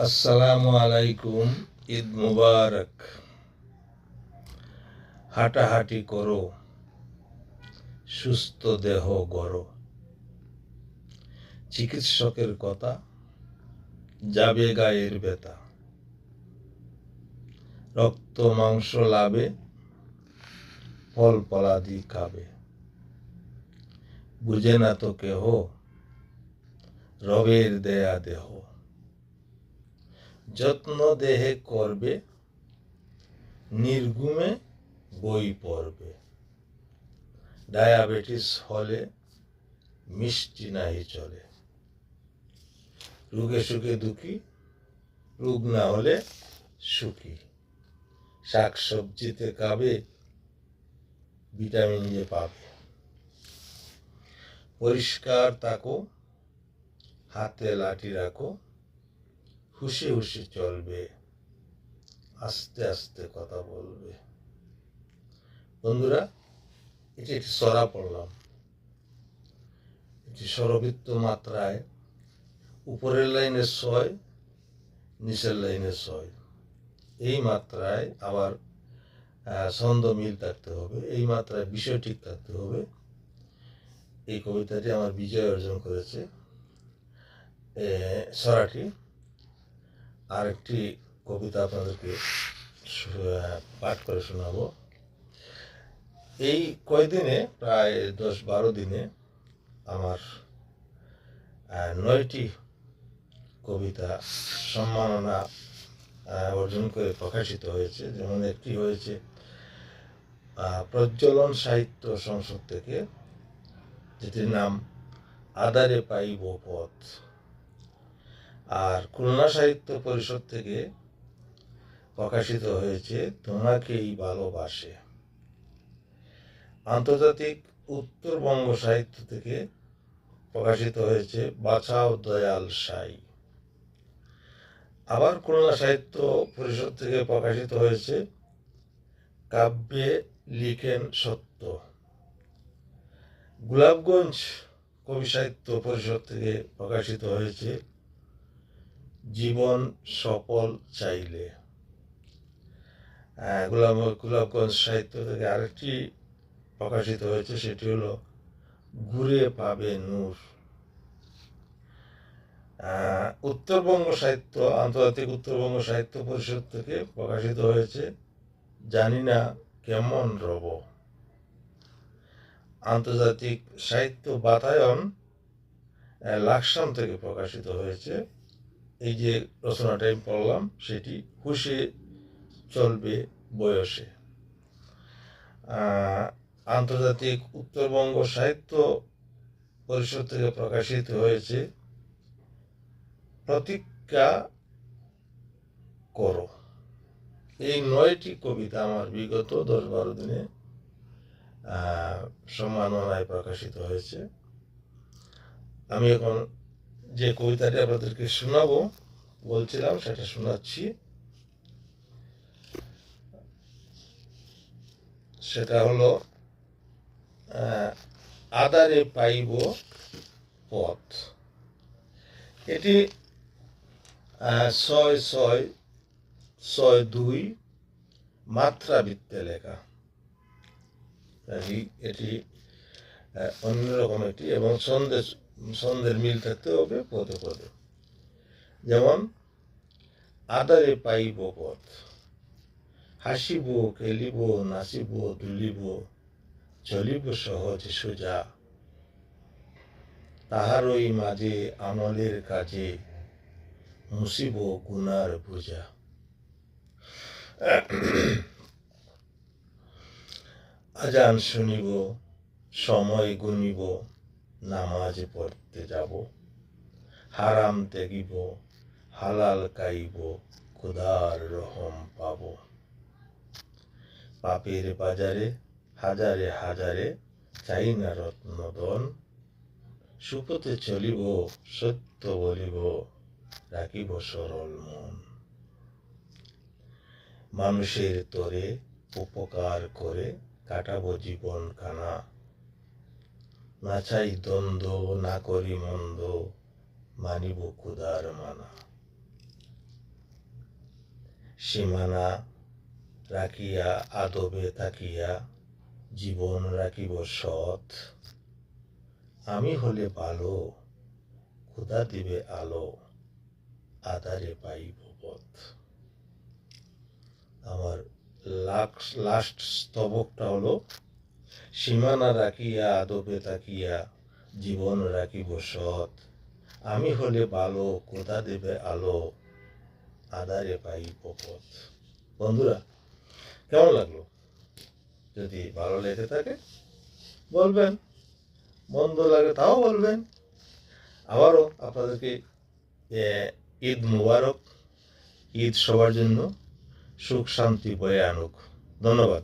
আসসালামু আলাইকুম। ঈদ মুবারক। হাঁটাহাঁটি করো, সুস্থ দেহ গড়ো। চিকিৎসকের কথা, যাবে গায়ের ব্যথা। রক্ত মাংস লাভে, ফল ফলাদি খাবে। বুঝে না তো কেহ, রবের দেয়া দেহ। যত্ন দেহে করবে, নির্ঘুমে বই পড়বে। ডায়াবেটিস হলে মিষ্টি নাহি চলে। রোগে সুখে দুঃখী, রোগ না হলে সুখী। শাক সবজিতে খাবে, ভিটামিন যে পাবে। পরিষ্কার থাকো, হাতে লাঠি রাখো। হুশে হুশে চলবে, আস্তে আস্তে কথা বলবে। বন্ধুরা, এটি একটি সরা পড়লাম। এটি স্বরবৃত্ত মাত্রায় উপরের লাইনে ৬, নিচের লাইনে ৬। এই মাত্রায় আবার ছন্দ মিল থাকতে হবে, এই মাত্রায় বিষয় ঠিক থাকতে হবে। এই কবিতাটি আমার বিজয় অর্জন করেছে সরাটি। আরেকটি কবিতা আপনাদেরকে পাঠ করে শোনাবো। এই কয়দিনে, প্রায় ১০-১২ দিনে আমার ৯টি কবিতা সম্মাননা অর্জন করে প্রকাশিত হয়েছে। যেমন একটি হয়েছে প্রজ্বলন সাহিত্য সংসদ থেকে, যেটির নাম আদারে পাইব পথ। আর খুলনা সাহিত্য পরিষদ থেকে প্রকাশিত হয়েছে তোমাকেই ভালোবাসে। আন্তর্জাতিক উত্তরবঙ্গ সাহিত্য থেকে প্রকাশিত হয়েছে বাঁচাও দয়াল সাই। আবার খুলনা সাহিত্য পরিষদ থেকে প্রকাশিত হয়েছে কাব্যে লিখেন সত্য। গোলাপগঞ্জ কবি সাহিত্য পরিষদ থেকে প্রকাশিত হয়েছে জীবন সফল চাইলে। গোলাপগঞ্জ সাহিত্য থেকে আরেকটি প্রকাশিত হয়েছে, সেটি হলো ঘুরে পাবে নূর। উত্তরবঙ্গ সাহিত্য, আন্তর্জাতিক উত্তরবঙ্গ সাহিত্য পরিষদ থেকে প্রকাশিত হয়েছে জানি না কেমন রব। আন্তর্জাতিক সাহিত্য বাতায়ন লাকসাম থেকে প্রকাশিত হয়েছে এই যে রচনাটা আমি পড়লাম, সেটি হুশে চলবে বয়সে। আন্তর্জাতিক উত্তরবঙ্গ সাহিত্য পরিষদ থেকে প্রকাশিত হয়েছে প্রতিজ্ঞা করো। এই ৯টি কবিতা আমার বিগত ১০-১২ দিনে সম্মাননায় প্রকাশিত হয়েছে। আমি এখন যে কবিতাটি আপনাদেরকে শোনাবো বলছিলাম, সেটা শোনাচ্ছি। সেটা হলো আদারে পাইব পথ। এটি ৬-৬-৬-২ মাত্রা বৃত্তে লেখা। এটি অন্যরকম একটি, এবং ছন্দের মিল থাকতে হবে পদে পদে। যেমন আদারে পাইব পথ, হাসিব খেলিব নাচিব দুলিব, চলিব সহজ সোজা। তাহারই মাঝে আমলের কাজে, মুসিব গুনার বোঝা। আজান শুনিব, সময় গুনিব, নামাজ পড়তে যাব। হারাম ত্যাগিব, হালাল খাইব, খোদার রহম পাব। পাপের বাজারে হাজারে হাজারে, চাই না রত্নদন। সুপথে চলিব, সত্য বলিব, রাখিব সরল মন। মানুষের তরে উপকার করে, কাটাবো জীবন খানা। না চাই দ্বন্দ্ব, না করি মন্দ, মানিব খোদার মানা। সীমানা রাখিয়া আদবে তাকিয়া জীবন রাখিব সৎ। আমি হলে ভালো খোদা দিবে আলো আধারে পাইব পথ। আমার লাস্ট স্তবকটা হলো সীমানা রাখিয়া আদবে তাকিয়া জীবন রাখিব সৎ। আমি হলে ভালো খোদা দেবে আলো আধারে পাইব পথ। বন্ধুরা, কেমন লাগলো? যদি ভালো লেগে থাকে বলবেন, মন্দ লাগে তাও বলবেন। আবারও আপনাদেরকে ঈদ মুবারক। ঈদ সবার জন্য সুখ শান্তি বয়ে আনুক। ধন্যবাদ।